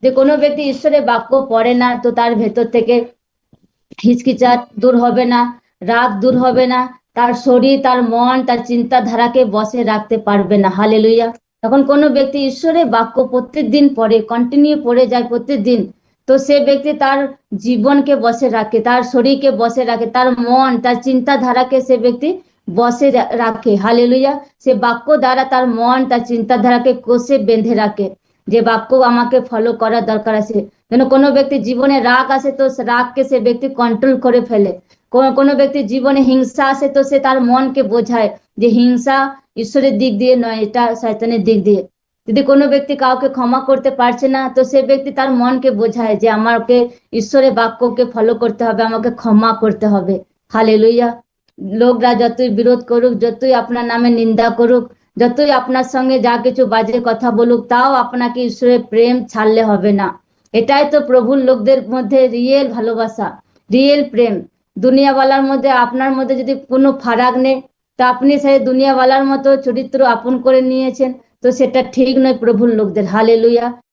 যে কোনো ব্যক্তি ঈশ্বরের বাক্য পড়ে না, তো তার ভেতর থেকে হিচকিচাট দূর হবে না, রাগ দূর হবে না, তার শরীর, তার মন, তার চিন্তাধারাকে বসে রাখতে পারবে না। হালেলুয়া। তখন কোনো ব্যক্তি ঈশ্বরের বাক্য প্রত্যেকদিন পড়ে, কন্টিনিউ পড়ে যায় প্রত্যেকদিন, তো সে ব্যক্তি তার জীবনকে বসে রাখে, তার শরীরকে বসে রাখে, তার মন, তার চিন্তাধারাকে সে ব্যক্তি বসে রাখে। হালেলুয়া। সে বাক্য দ্বারা তার মন, তার চিন্তাধারাকে কষে বেঁধে রাখে, যে বাক্য আমাকে ফলো করার দরকার আছে। যেন কোনো ব্যক্তি জীবনে রাগ আসে, তো রাগকে সে ব্যক্তি কন্ট্রোল করে ফেলে। কোনো ব্যক্তি জীবনে হিংসা আসে, তো সে তার মনকে বোঝায় যে হিংসা ঈশ্বরের দিক দিয়ে নয়, এটা শয়তানের দিক দিয়ে। যদি কোনো ব্যক্তি কাউকে ক্ষমা করতে পারছে না, তো সে ব্যক্তি তার মনকে বোঝায় যে আমাকে ঈশ্বরের বাক্যকে ফলো করতে হবে, আমাকে ক্ষমা করতে হবে। হালেলুয়া। লোকরা যতই বিরোধ করুক, যতই আপনার নামে নিন্দা করুক, যতই আপনার সঙ্গে যা কিছু বাজে কথা বলুক, তাও আপনাকে ঈশ্বরের প্রেম ছাড়লে হবে না। এটাই তো প্রভুর লোকদের মধ্যে রিয়েল ভালোবাসা, রিয়েল প্রেম। দুনিয়াওয়ালার মধ্যে আপনার মধ্যে যদি কোনো ফারাক নেই, তো আপনি সেই দুনিয়াওয়ালার মতো চরিত্র আপন করে নিয়েছেন, তো সেটা ঠিক নয় প্রভুর লোকদের। হালেলুয়া।